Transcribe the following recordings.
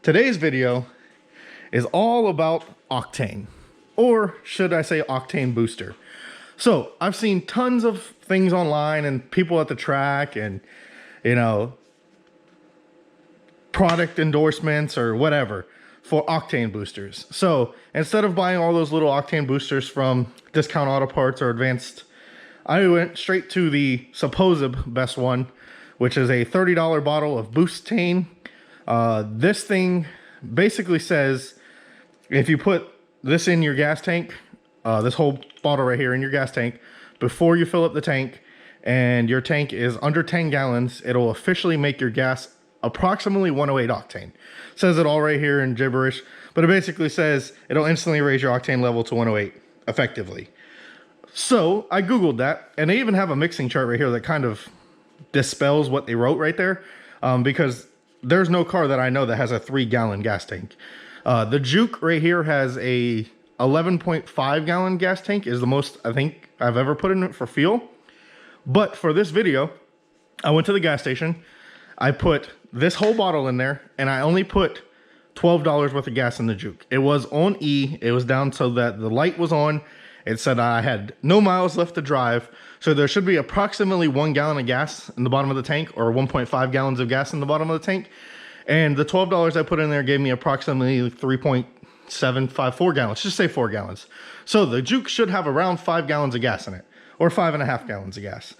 Today's video is all about octane, or should I say octane booster. So I've seen tons of things online and people at the track and, you know, product endorsements or whatever for octane boosters. So instead of buying all those little octane boosters from Discount Auto Parts or Advanced, I went straight to the supposed best one, which is a $30 bottle of Boostane. This thing basically says if you put this in your gas tank, this whole bottle right here in your gas tank, before you fill up the tank and your tank is under 10 gallons, it'll officially make your gas approximately 108 octane. Says it all right here in gibberish, but it basically says it'll instantly raise your octane level to 108 effectively. So I Googled that, and they even have a mixing chart right here that kind of dispels what they wrote right there, because there's no car that I know that has a 3-gallon gas tank. The Juke right here has a 11.5 gallon gas tank, is the most I think I've ever put in it for fuel. But for this video, I went to the gas station, I put this whole bottle in there, and I only put $12 worth of gas in the Juke. It was on E, it was down so that the light was on. It said I had no miles left to drive, so there should be approximately 1 gallon of gas in the bottom of the tank, or 1.5 gallons of gas in the bottom of the tank. And the $12 I put in there gave me approximately 3.754 gallons, just say 4 gallons. So the Juke should have around 5 gallons of gas in it, or 5.5 gallons of gas.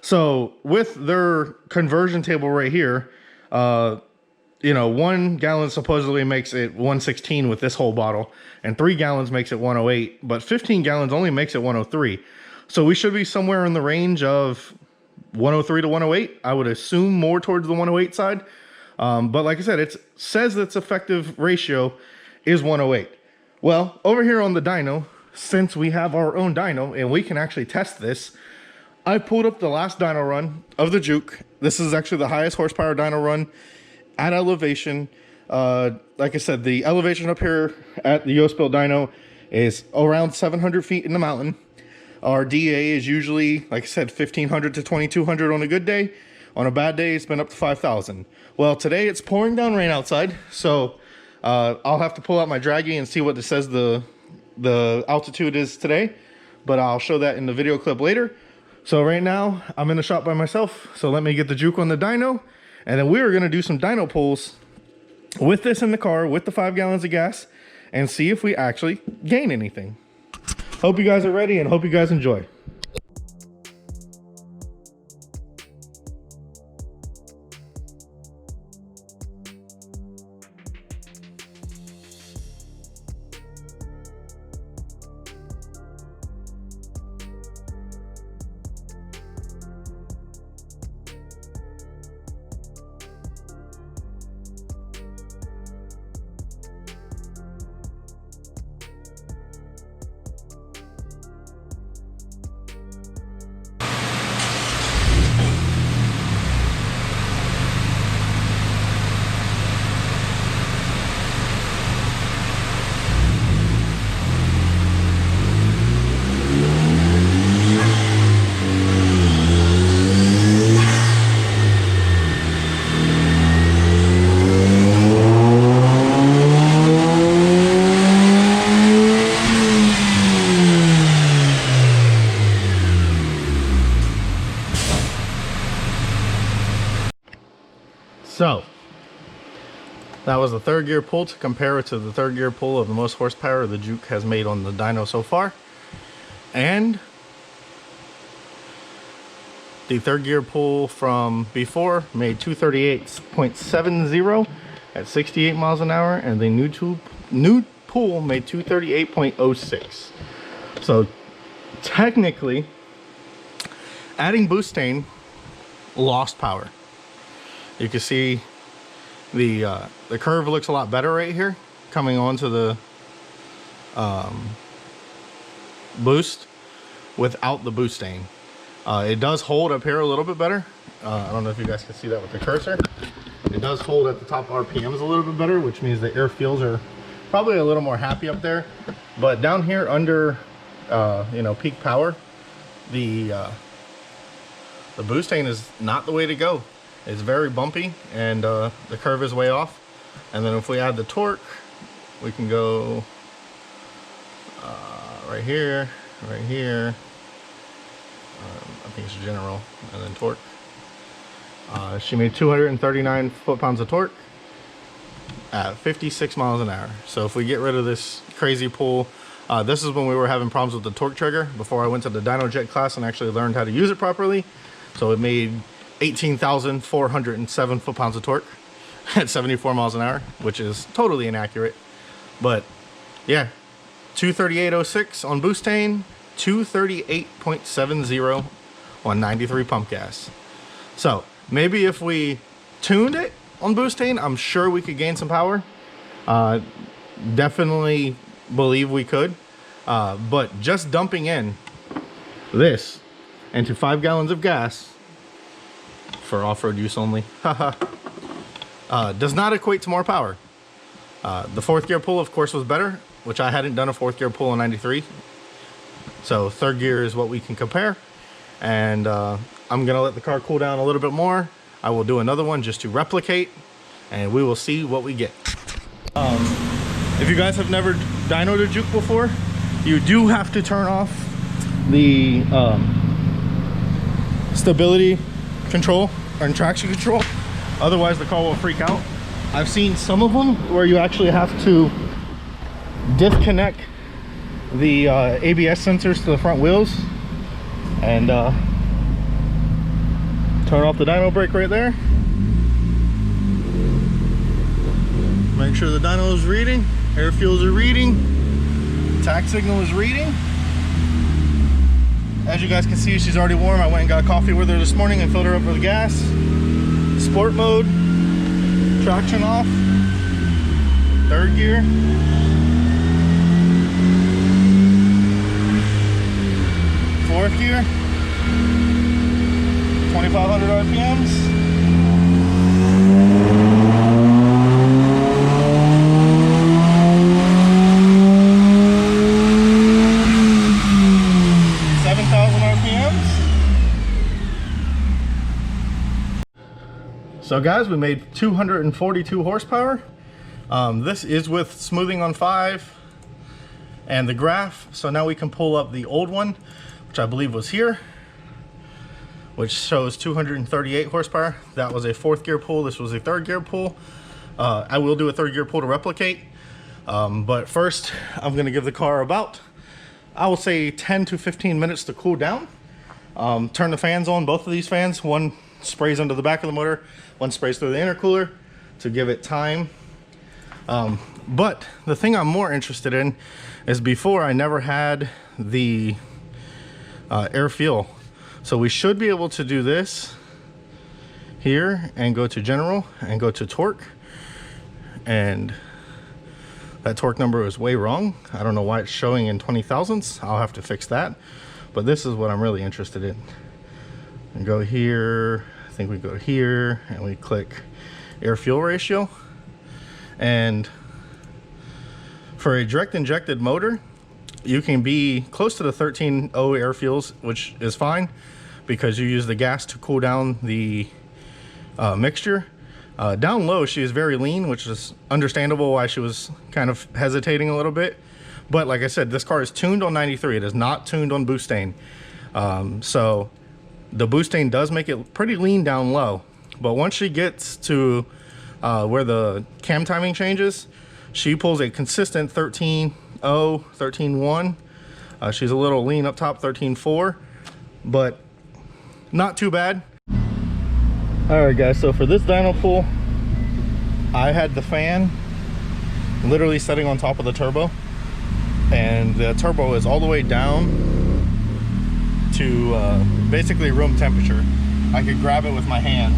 So with their conversion table right here, you know, 1 gallon supposedly makes it 116 with this whole bottle, and 3 gallons makes it 108, but 15 gallons only makes it 103. So we should be somewhere in the range of 103 to 108. I would assume more towards the 108 side. But like I said, it says its effective ratio is 108. Well, over here on the dyno, since we have our own dyno and we can actually test this, I pulled up the last dyno run of the Juke. This is actually the highest horsepower dyno run at elevation. Like I said, the elevation up here at the US-built dyno is around 700 feet in the mountain. Our DA is usually, like I said, 1,500 to 2,200 on a good day. On a bad day, it's been up to 5,000. Well, today it's pouring down rain outside, so I'll have to pull out my draggy and see what it says the altitude is today, but I'll show that in the video clip later. So right now, I'm in the shop by myself, so let me get the Juke on the dyno, and then we're gonna do some dyno pulls with this in the car, with the 5 gallons of gas, and see if we actually gain anything. Hope you guys are ready and hope you guys enjoy. So that was the 3rd gear pull to compare it to the 3rd gear pull of the most horsepower the Juke has made on the dyno so far. And the 3rd gear pull from before made 238.70 at 68 miles an hour, and the new pull made 238.06. So technically, adding Boostane lost power. You can see the curve looks a lot better right here coming onto the boost without the Boostane. It does hold up here a little bit better. I don't know if you guys can see that with the cursor. It does hold at the top RPMs a little bit better, which means the air feels are probably a little more happy up there. But down here under you know, peak power, the Boostane is not the way to go. It's very bumpy, and the curve is way off. And then if we add the torque, we can go right here, right here. I think it's general, and then torque. She made 239 foot-pounds of torque at 56 miles an hour. So if we get rid of this crazy pull, this is when we were having problems with the torque trigger before I went to the DYNO jet class and actually learned how to use it properly. So it made 18,407 foot-pounds of torque at 74 miles an hour, which is totally inaccurate. But yeah, 238.06 on Boostane, 238.70 on 93 pump gas. So maybe if we tuned it on Boostane, I'm sure we could gain some power. Definitely believe we could. But just dumping in this into 5 gallons of gas for off-road use only, does not equate to more power. The 4th gear pull, of course, was better, which I hadn't done a 4th gear pull in 93. So 3rd gear is what we can compare. And I'm gonna let the car cool down a little bit more. I will do another one just to replicate, and we will see what we get. If you guys have never dynoed a Juke before, you do have to turn off the stability control and traction control. Otherwise the car will freak out. I've seen some of them where you actually have to disconnect the ABS sensors to the front wheels and turn off the dyno brake right there. Make sure the dyno is reading, air fuels are reading, tack signal is reading. As you guys can see, she's already warm. I went and got coffee with her this morning and filled her up with gas. Sport mode, traction off, 3rd gear. Fourth gear, 2,500 RPMs. So guys, we made 242 horsepower. This is with smoothing on 5 and the graph. So now we can pull up the old one, which I believe was here, which shows 238 horsepower. That was a 4th gear pull. This was a 3rd gear pull. I will do a 3rd gear pull to replicate. But first, I'm gonna give the car about, I will say 10 to 15 minutes to cool down. Turn the fans on, both of these fans. One sprays under the back of the motor, one sprays through the intercooler to give it time. But the thing I'm more interested in is before I never had the air fuel. So we should be able to do this here and go to general and go to torque. And that torque number is way wrong. I don't know why it's showing in 20 thousandths. I'll have to fix that. But this is what I'm really interested in. And go here, I think we go here and we click air fuel ratio. And for a direct injected motor, you can be close to the 13.0 air fuels, which is fine because you use the gas to cool down the mixture. Down low, she is very lean, which is understandable why she was kind of hesitating a little bit. But like I said, this car is tuned on 93. It is not tuned on Boostane. So the Boostane does make it pretty lean down low. But once she gets to where the cam timing changes, she pulls a consistent 13.0, 13.1. She's a little lean up top, 13.4, but not too bad. All right, guys, so for this dyno pull, I had the fan literally sitting on top of the turbo, and the turbo is all the way down to basically room temperature. I could grab it with my hand.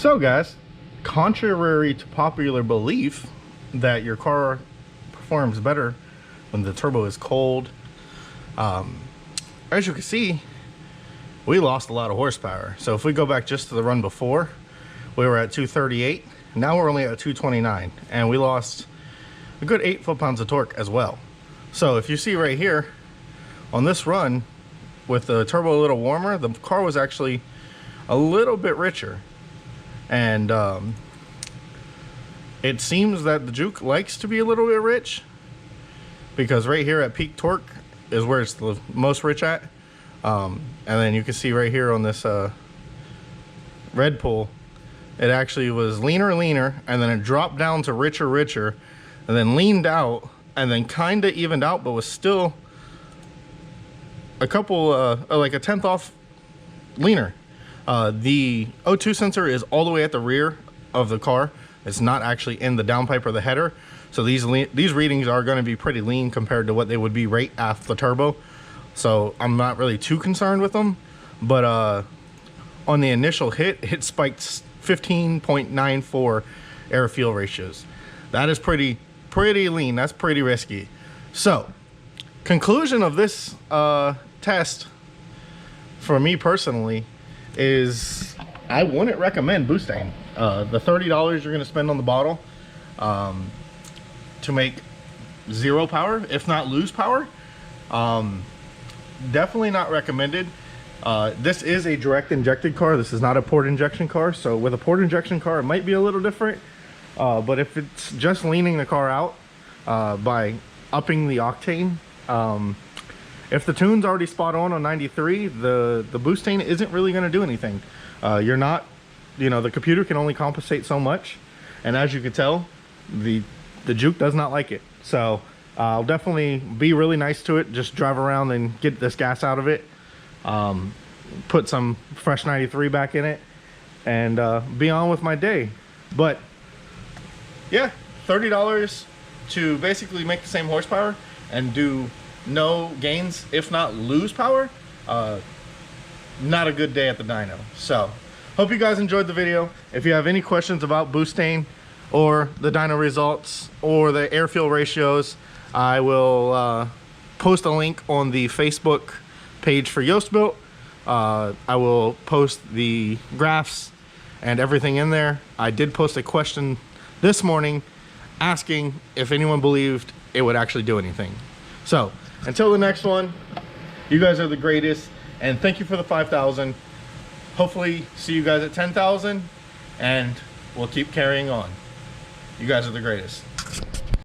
So guys, contrary to popular belief that your car performs better when the turbo is cold, as you can see, we lost a lot of horsepower. So if we go back just to the run before, we were at 238. Now we're only at 229, and we lost a good 8 foot-pounds of torque as well. So if you see right here on this run with the turbo a little warmer, the car was actually a little bit richer. And it seems that the Juke likes to be a little bit rich, because right here at peak torque is where it's the most rich at. And then you can see right here on this red pull, it actually was leaner and leaner, and then it dropped down to richer, and then leaned out, and then kind of evened out, but was still a couple, like a 1/10 off leaner. The O2 sensor is all the way at the rear of the car. It's not actually in the downpipe or the header. So these readings are going to be pretty lean compared to what they would be right after the turbo. So I'm not really too concerned with them. But on the initial hit, it spiked 15.94 air-fuel ratios. That is pretty lean. That's pretty risky. So conclusion of this test for me personally is I wouldn't recommend Boostane. The $30 you're going to spend on the bottle to make zero power, if not lose power, definitely not recommended. This is a direct injected car. This is not a port injection car. So with a port injection car, it might be a little different. But if it's just leaning the car out by upping the octane, if the tune's already spot on 93, the Boostane isn't really going to do anything. You're not, you know, the computer can only compensate so much, and as you can tell, the Juke does not like it. So I'll definitely be really nice to it. Just drive around and get this gas out of it. Put some fresh 93 back in it, and be on with my day. But yeah, $30 to basically make the same horsepower and do no gains, if not lose power, not a good day at the dyno. So hope you guys enjoyed the video. If you have any questions about Boostane or the dyno results or the air fuel ratios, I will post a link on the Facebook page for Yoast Built. I will post the graphs and everything in there. I did post a question this morning asking if anyone believed it would actually do anything. So until the next one, you guys are the greatest, and thank you for the 5,000. Hopefully see you guys at 10,000, and we'll keep carrying on. You guys are the greatest.